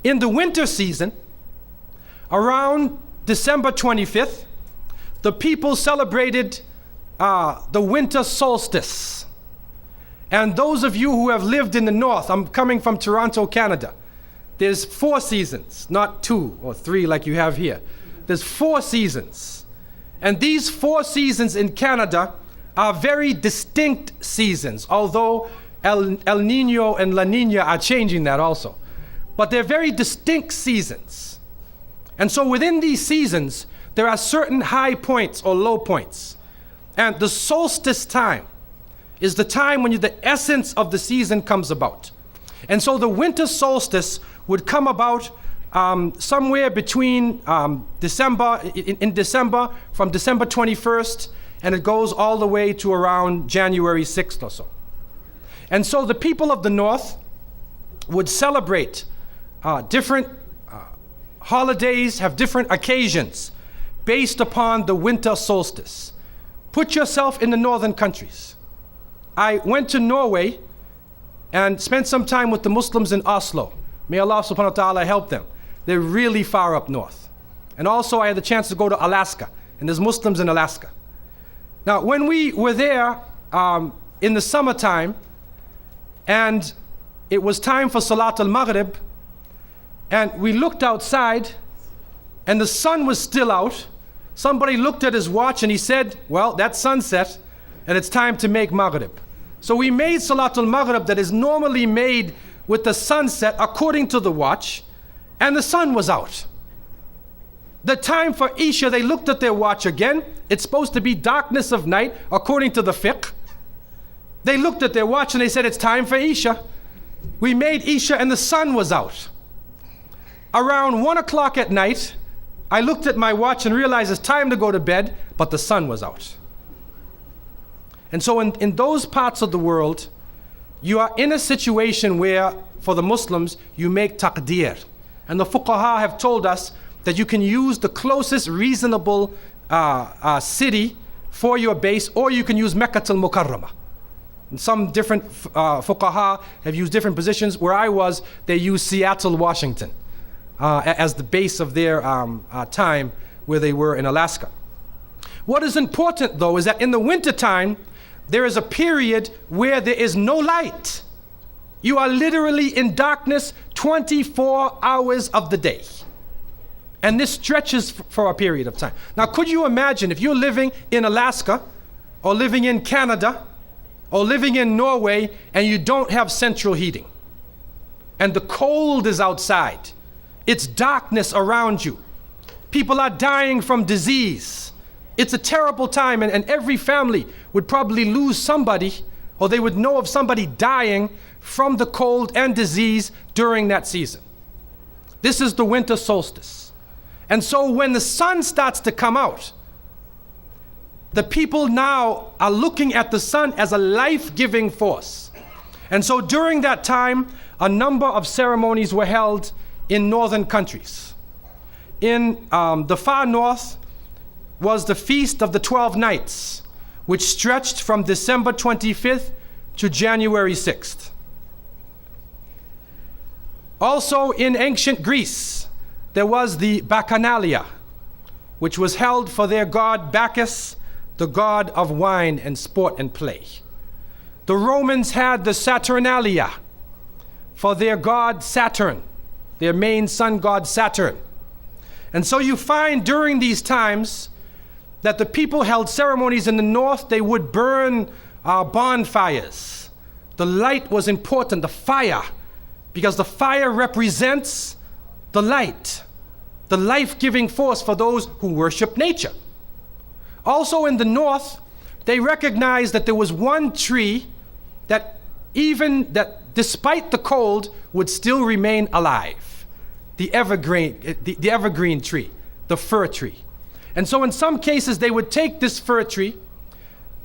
In the winter season, around December 25th, the people celebrated the winter solstice. And those of you who have lived in the north, I'm coming from Toronto, Canada. There's 4 seasons, not 2 or 3 like you have here. There's 4 seasons. And these 4 seasons in Canada are very distinct seasons, although El Nino and La Nina are changing that also. But they're very distinct seasons. And so within these seasons, there are certain high points or low points. And the solstice time is the time when the essence of the season comes about. And so the winter solstice would come about somewhere between December, from December 21st, and it goes all the way to around January 6th or so. And so the people of the north would celebrate different holidays, have different occasions based upon the winter solstice. Put yourself in the northern countries. I went to Norway and spent some time with the Muslims in Oslo. May Allah subhanahu wa ta'ala help them. They're really far up north. And also I had the chance to go to Alaska, and there's Muslims in Alaska. Now, when we were there in the summertime, and it was time for Salat al-Maghrib, and we looked outside, and the sun was still out. Somebody looked at his watch and he said, well, that's sunset, and it's time to make Maghrib. So we made Salat al-Maghrib that is normally made with the sunset according to the watch, and the sun was out. The time for Isha, they looked at their watch again. It's supposed to be darkness of night according to the fiqh. They looked at their watch and they said, it's time for Isha. We made Isha and the sun was out. Around 1 o'clock at night, I looked at my watch and realized it's time to go to bed, but the sun was out. And so in those parts of the world, you are in a situation where, for the Muslims, you make taqdeer. And the fuqaha have told us that you can use the closest reasonable city for your base, or you can use Mecca al-Mukarramah. And some different fuqaha have used different positions. Where I was, they used Seattle, Washington as the base of their time where they were in Alaska. What is important though is that in the wintertime, there is a period where there is no light. You are literally in darkness 24 hours of the day. And this stretches for a period of time. Now, could you imagine if you're living in Alaska, or living in Canada, or living in Norway, and you don't have central heating, and the cold is outside, it's darkness around you, people are dying from disease, it's a terrible time, and every family would probably lose somebody, or they would know of somebody dying from the cold and disease during that season. This is the winter solstice. And so when the sun starts to come out, the people now are looking at the sun as a life-giving force. And so during that time, a number of ceremonies were held in northern countries. In the far north was the Feast of the 12 Nights, which stretched from December 25th to January 6th. Also in ancient Greece, there was the Bacchanalia, which was held for their god Bacchus, the god of wine and sport and play. The Romans had the Saturnalia for their god Saturn, their main sun god Saturn. And so you find during these times that the people held ceremonies in the north. They would burn bonfires. The light was important, the fire, because the fire represents the light, the life-giving force for those who worship nature. Also in the north, they recognized that there was one tree that despite the cold would still remain alive. The evergreen tree, the fir tree. And so in some cases they would take this fir tree,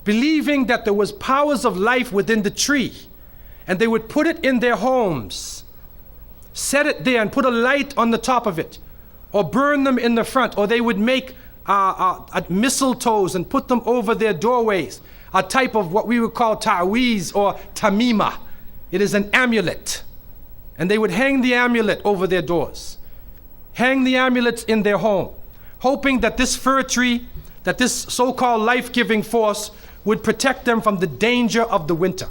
believing that there was powers of life within the tree, and they would put it in their homes, set it there and put a light on the top of it, or burn them in the front, or they would make mistletoes and put them over their doorways, a type of what we would call ta'weez or tamima. It is an amulet. And they would hang the amulet over their doors, hang the amulets in their home, hoping that this fir tree, that this so-called life-giving force would protect them from the danger of the winter.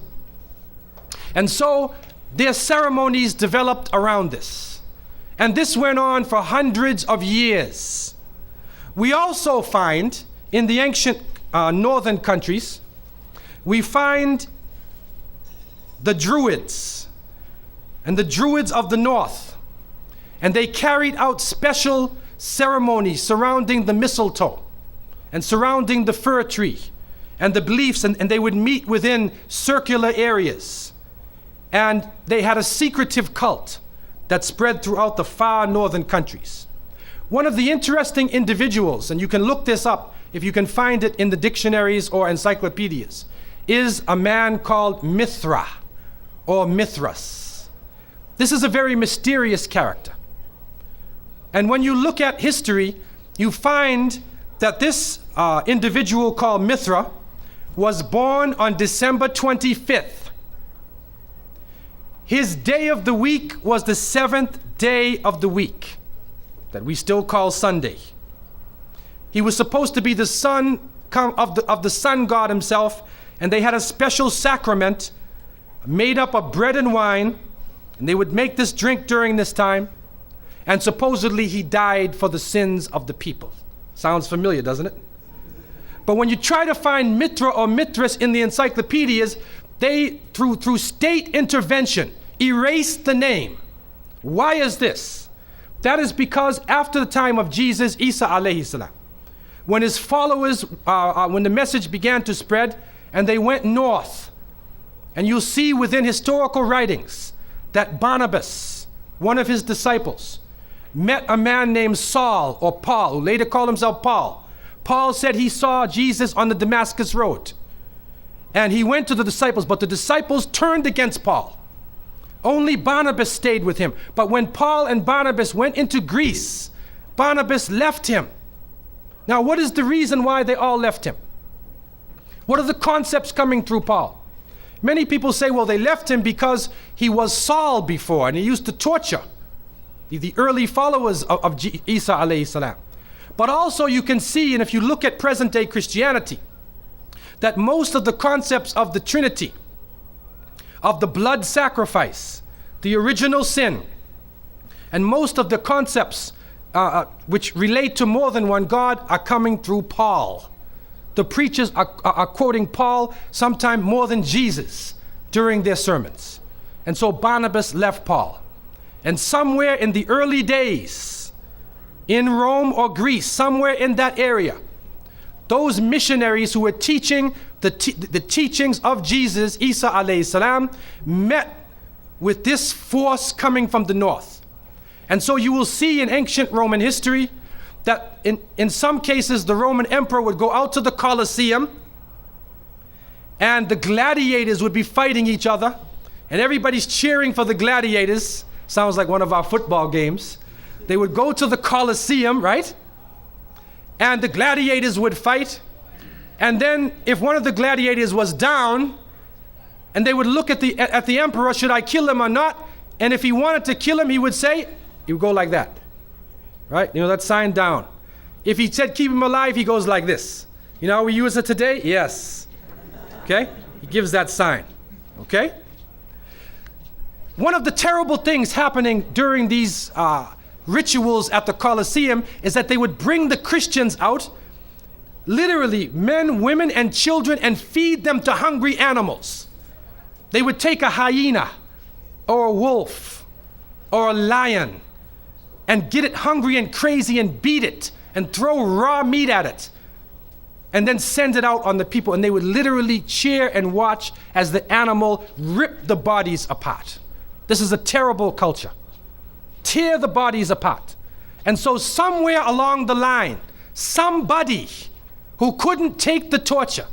And so their ceremonies developed around this. And this went on for hundreds of years. We also find in the ancient northern countries, we find the Druids and the Druids of the north. And they carried out special ceremonies surrounding the mistletoe and surrounding the fir tree and the beliefs, and they would meet within circular areas. And they had a secretive cult that spread throughout the far northern countries. One of the interesting individuals, and you can look this up if you can find it in the dictionaries or encyclopedias, is a man called Mithra or Mithras. This is a very mysterious character. And when you look at history, you find that this individual called Mithra was born on December 25th. His day of the week was the 7th day of the week, that we still call Sunday. He was supposed to be the son of the sun god himself, and they had a special sacrament made up of bread and wine, and they would make this drink during this time, and supposedly he died for the sins of the people. Sounds familiar, doesn't it? But when you try to find Mithra or Mithras in the encyclopedias, they, through state intervention, erased the name. Why is this? That is because after the time of Jesus, Isa alayhi salam, when his followers, when the message began to spread, and they went north, and you'll see within historical writings that Barnabas, one of his disciples, met a man named Saul or Paul, who later called himself Paul. Paul said he saw Jesus on the Damascus road. And he went to the disciples, but the disciples turned against Paul. Only Barnabas stayed with him. But when Paul and Barnabas went into Greece, Barnabas left him. Now, what is the reason why they all left him? What are the concepts coming through Paul? Many people say, well, they left him because he was Saul before, and he used to torture the early followers of Isa alayhi salam. But also you can see, and if you look at present day Christianity, that most of the concepts of the Trinity, of the blood sacrifice, the original sin, and most of the concepts which relate to more than one God are coming through Paul. The preachers are quoting Paul sometime more than Jesus during their sermons. And so Barnabas left Paul. And somewhere in the early days, in Rome or Greece, somewhere in that area, those missionaries who were teaching the teachings of Jesus, Isa alayhi salam, met with this force coming from the north. And so you will see in ancient Roman history that in some cases the Roman emperor would go out to the Colosseum and the gladiators would be fighting each other and everybody's cheering for the gladiators. Sounds like one of our football games. They would go to the Colosseum, right? And the gladiators would fight. And then if one of the gladiators was down, and they would look at the emperor, should I kill him or not? And if he wanted to kill him, he would say, he would go like that, right? You know, that sign down. If he said keep him alive, he goes like this. You know how we use it today? Yes. Okay? He gives that sign. Okay? One of the terrible things happening during these rituals at the Colosseum is that they would bring the Christians out, literally men, women, and children, and feed them to hungry animals. They would take a hyena or a wolf or a lion and get it hungry and crazy and beat it and throw raw meat at it and then send it out on the people. And they would literally cheer and watch as the animal ripped the bodies apart. This is a terrible culture. Tear the bodies apart. And so somewhere along the line, somebody who couldn't take the torture,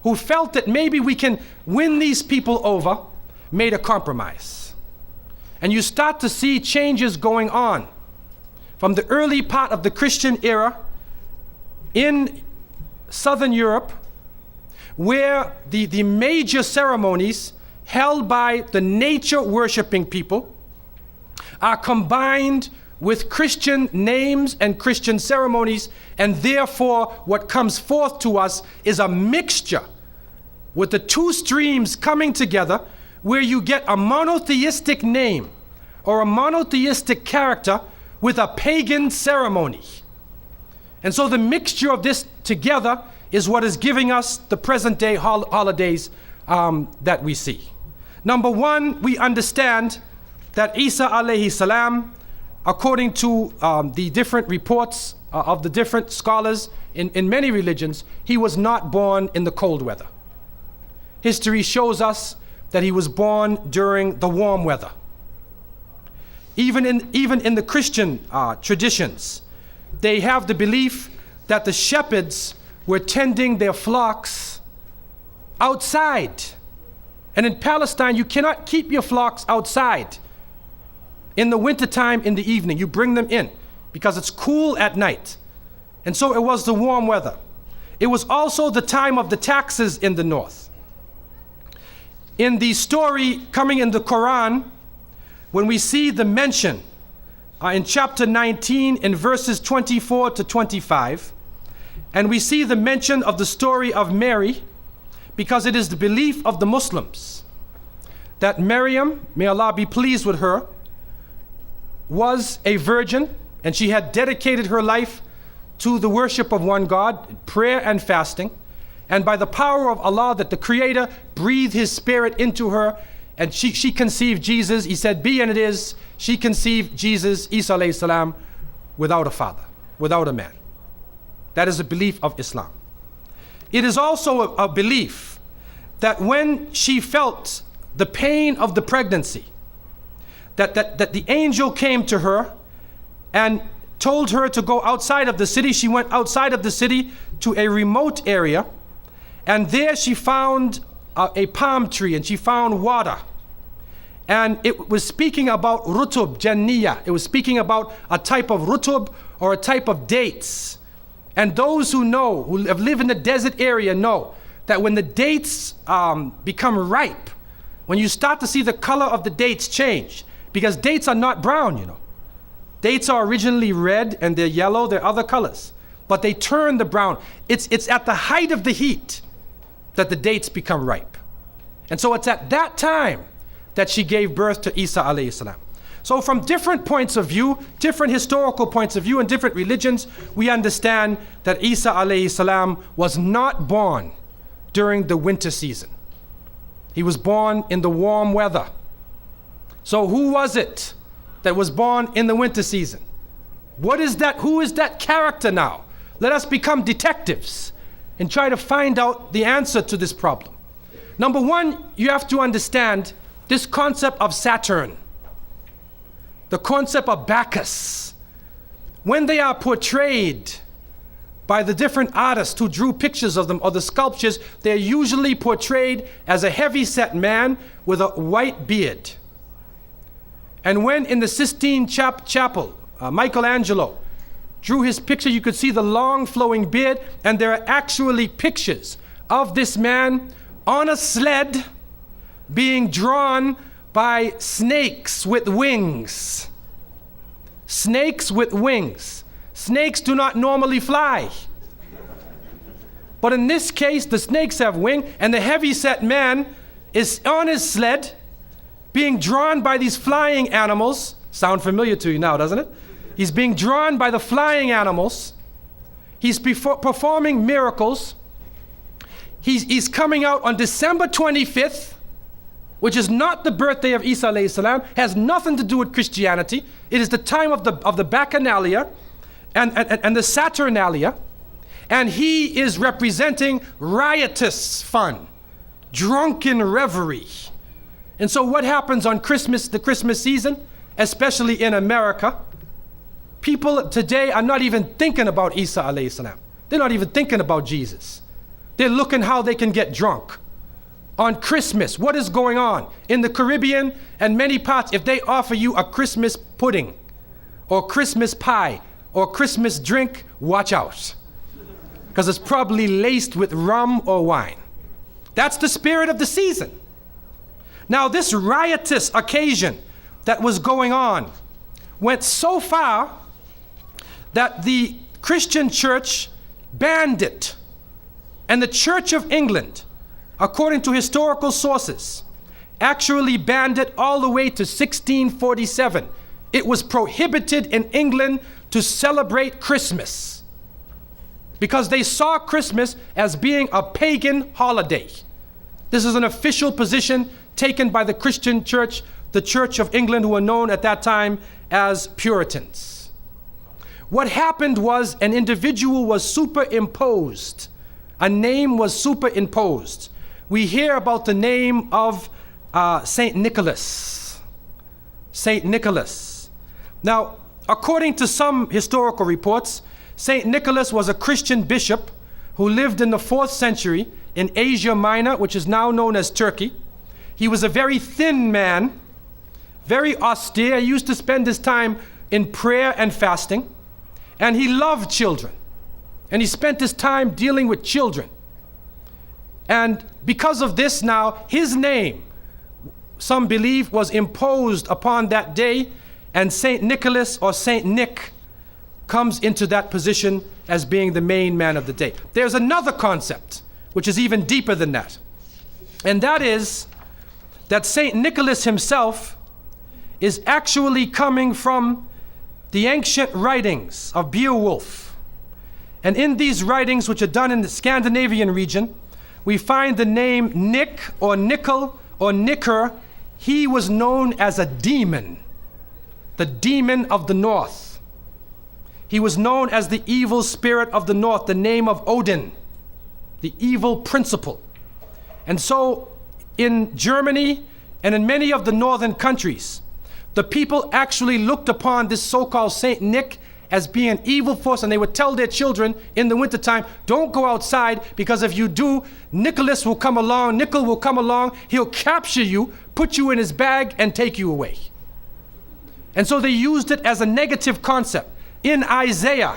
who felt that maybe we can win these people over, made a compromise. And you start to see changes going on from the early part of the Christian era in Southern Europe, where the major ceremonies held by the nature worshiping people, are combined with Christian names and Christian ceremonies, and therefore what comes forth to us is a mixture with the two streams coming together, where you get a monotheistic name or a monotheistic character with a pagan ceremony. And so the mixture of this together is what is giving us the present day holidays that we see. Number one, we understand that Isa alayhi salam, according to the different reports of the different scholars in many religions, he was not born in the cold weather. History shows us that he was born during the warm weather. Even in the Christian traditions, they have the belief that the shepherds were tending their flocks outside. And in Palestine, you cannot keep your flocks outside in the wintertime in the evening. You bring them in because it's cool at night. And so it was the warm weather. It was also the time of the taxes in the north. In the story coming in the Quran, when we see the mention in chapter 19 in verses 24 to 25, and we see the mention of the story of Mary, because it is the belief of the Muslims that Maryam, may Allah be pleased with her, was a virgin, and she had dedicated her life to the worship of one God, prayer and fasting. And by the power of Allah, that the Creator breathed His Spirit into her, and she conceived Jesus. He said, be, and it is. She conceived Jesus, Isa alayhi salam, without a father, without a man. That is a belief of Islam. It is also a belief that when she felt the pain of the pregnancy, that the angel came to her and told her to go outside of the city. She went outside of the city to a remote area, and there she found a palm tree, and she found water. And it was speaking about rutub, janniyah. It was speaking about a type of rutub, or a type of dates. And those who know, who have lived in the desert area, know that when the dates become ripe, when you start to see the color of the dates change, because dates are not brown, you know. Dates are originally red and they're yellow, they're other colors, but they turn the brown. It's at the height of the heat that the dates become ripe. And so it's at that time that she gave birth to Isa alayhi salam. So from different points of view, different historical points of view and different religions, we understand that Isa alayhi salam was not born during the winter season. He was born in the warm weather. So who was it that was born in the winter season? What is that? Who is that character now? Let us become detectives and try to find out the answer to this problem. Number one, you have to understand this concept of Saturn, the concept of Bacchus. When they are portrayed by the different artists who drew pictures of them, or the sculptures, they're usually portrayed as a heavy-set man with a white beard. And when in the Sistine Chapel, Michelangelo drew his picture, you could see the long flowing beard, and there are actually pictures of this man on a sled being drawn by snakes with wings. Snakes with wings. Snakes do not normally fly. But in this case, the snakes have wings, and the heavy-set man is on his sled being drawn by these flying animals. Sound familiar to you now, doesn't it? He's being drawn by the flying animals. He's performing miracles. He's coming out on December 25th, which is not the birthday of Isa alayhi salam, has nothing to do with Christianity. It is the time of the Bacchanalia and the Saturnalia, and he is representing riotous fun, drunken revelry. And so what happens on Christmas, the Christmas season, especially in America? People today are not even thinking about Isa alayhi salam. They're not even thinking about Jesus. They're looking how they can get drunk. On Christmas, what is going on? In the Caribbean and many parts, if they offer you a Christmas pudding or Christmas pie or Christmas drink, watch out. Because it's probably laced with rum or wine. That's the spirit of the season. Now this riotous occasion that was going on went so far that the Christian church banned it. And the Church of England, according to historical sources, actually banned it all the way to 1647. It was prohibited in England to celebrate Christmas because they saw Christmas as being a pagan holiday. This is an official position taken by the Christian church, the Church of England, who were known at that time as Puritans. What happened was an individual was superimposed. A name was superimposed. We hear about the name of Saint Nicholas. Saint Nicholas. Now, according to some historical reports, Saint Nicholas was a Christian bishop who lived in the 4th century in Asia Minor, which is now known as Turkey. He was a very thin man, very austere. He used to spend his time in prayer and fasting, and he loved children. And he spent his time dealing with children. And because of this now, his name, some believe, was imposed upon that day, and Saint Nicholas or Saint Nick comes into that position as being the main man of the day. There's another concept, which is even deeper than that. And that is that Saint Nicholas himself is actually coming from the ancient writings of Beowulf. And in these writings, which are done in the Scandinavian region, we find the name Nick or Nickel or Nicker. He was known as a demon, the demon of the north. He was known as the evil spirit of the north, the name of Odin, the evil principle. And so in Germany and in many of the northern countries, the people actually looked upon this so-called Saint Nick as being an evil force, and they would tell their children in the wintertime, don't go outside, because if you do, Nicholas will come along, Nickel will come along, he'll capture you, put you in his bag, and take you away. And so they used it as a negative concept. In Isaiah,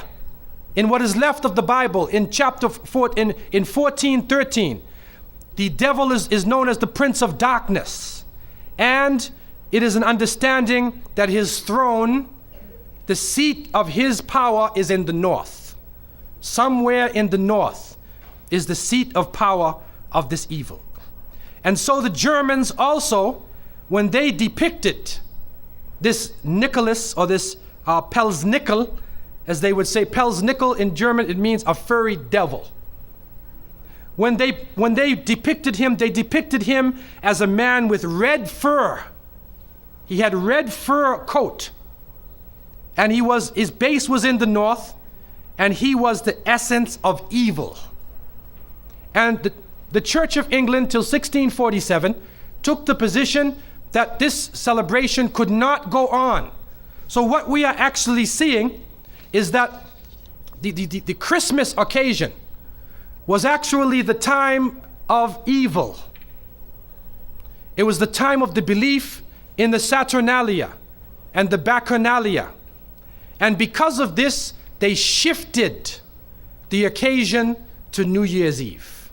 in what is left of the Bible, in chapter 4, in 14:13, the devil is known as the prince of darkness. And it is an understanding that his throne, the seat of his power, is in the north. Somewhere in the north is the seat of power of this evil. And so the Germans also, when they depicted this Nicholas, or this Pelznickel, as they would say, Pelznickel in German, it means a furry devil. When they depicted him, they depicted him as a man with red fur. He had red fur coat, and his base was in the north, and he was the essence of evil. And the Church of England till 1647 took the position that this celebration could not go on. So what we are actually seeing is that the Christmas occasion was actually the time of evil. It was the time of the belief in the Saturnalia and the Bacchanalia. And because of this, they shifted the occasion to New Year's Eve.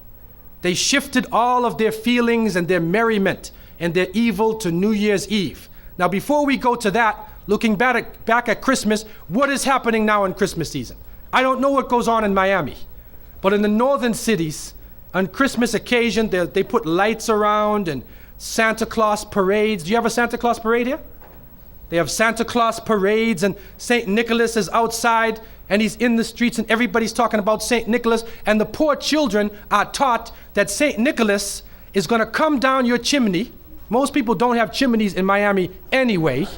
They shifted all of their feelings and their merriment and their evil to New Year's Eve. Now, before we go to that, looking back at Christmas, what is happening now in Christmas season? I don't know what goes on in Miami, but in the northern cities, on Christmas occasion, they put lights around and Santa Claus parades. Do you have a Santa Claus parade here? They have Santa Claus parades, and St. Nicholas is outside, and he's in the streets, and everybody's talking about St. Nicholas, and the poor children are taught that St. Nicholas is going to come down your chimney. Most people don't have chimneys in Miami anyway,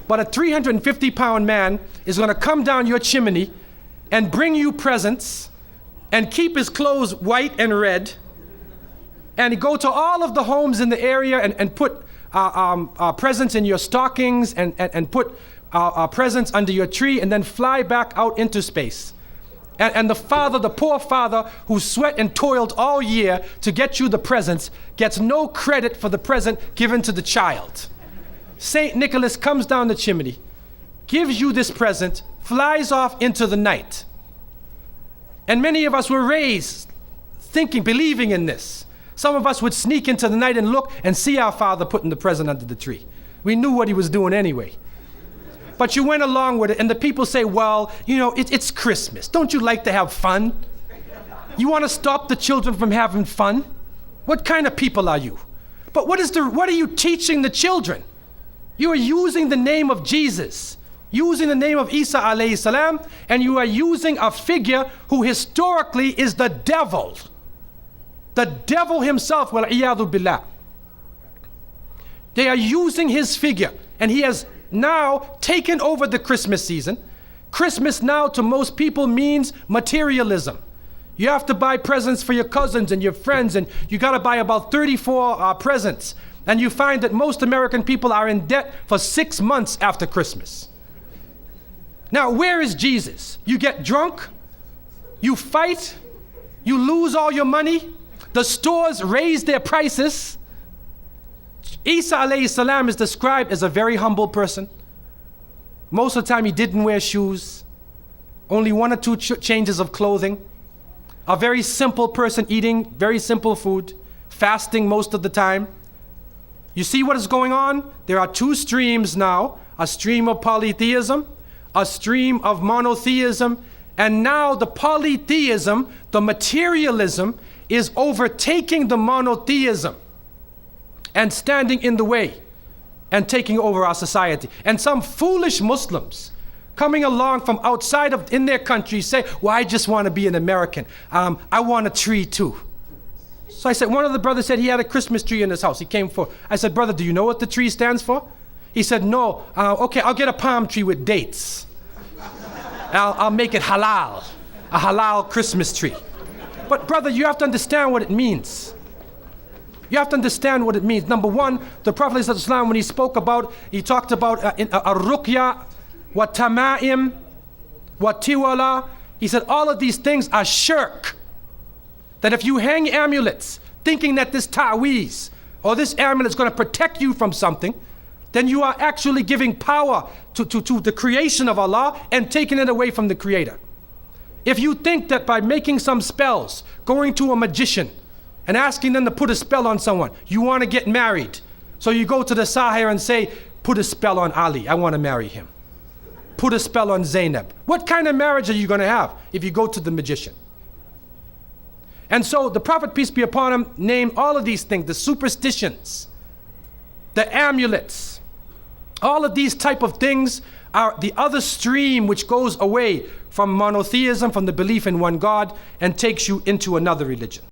but a 350-pound man is going to come down your chimney and bring you presents and keep his clothes white and red, and go to all of the homes in the area and put presents in your stockings and put presents under your tree, and then fly back out into space. And the poor father who sweat and toiled all year to get you the presents gets no credit for the present given to the child. St. Nicholas comes down the chimney, gives you this present, flies off into the night. And many of us were raised thinking, believing in this. Some of us would sneak into the night and look and see our father putting the present under the tree. We knew what he was doing anyway. But you went along with it, and the people say, well, you know, it's Christmas. Don't you like to have fun? You want to stop the children from having fun? What kind of people are you? But what are you teaching the children? You are using the name of Jesus, using the name of Isa alayhi salam, and you are using a figure who historically is the devil. The devil himself, wal-iyadhu billah. They are using his figure, and he has now taken over the Christmas season. Christmas now to most people means materialism. You have to buy presents for your cousins and your friends, and you got to buy about 34 presents. And you find that most American people are in debt for 6 months after Christmas. Now, where is Jesus? You get drunk, you fight, you lose all your money, the stores raise their prices. Isa alayhi salam is described as a very humble person. Most of the time he didn't wear shoes, only 1 or 2 changes of clothing. A very simple person eating very simple food, fasting most of the time. You see what is going on? There are 2 streams now, a stream of polytheism, a stream of monotheism, and now the polytheism, the materialism, is overtaking the monotheism and standing in the way and taking over our society. And some foolish Muslims coming along from outside of in their country say, well, I just want to be an American. I want a tree too. So I said, one of the brothers said he had a Christmas tree in his house. He came for, I said, brother, do you know what the tree stands for? He said, no. Okay, I'll get a palm tree with dates. I'll make it halal, a halal Christmas tree. But brother, you have to understand what it means. You have to understand what it means. Number one, the Prophet ﷺ, when he spoke about, he talked about ar-ruqya, wa tama'im, wa tiwala. He said all of these things are shirk. That if you hang amulets thinking that this ta'weez or this amulet is going to protect you from something, then you are actually giving power to the creation of Allah and taking it away from the Creator. If you think that by making some spells, going to a magician and asking them to put a spell on someone, you want to get married. So you go to the Sahir and say, put a spell on Ali, I want to marry him. Put a spell on Zainab. What kind of marriage are you going to have if you go to the magician? And so the Prophet, peace be upon him, named all of these things, the superstitions, the amulets, all of these type of things are the other stream which goes away from monotheism, from the belief in one God, and takes you into another religion.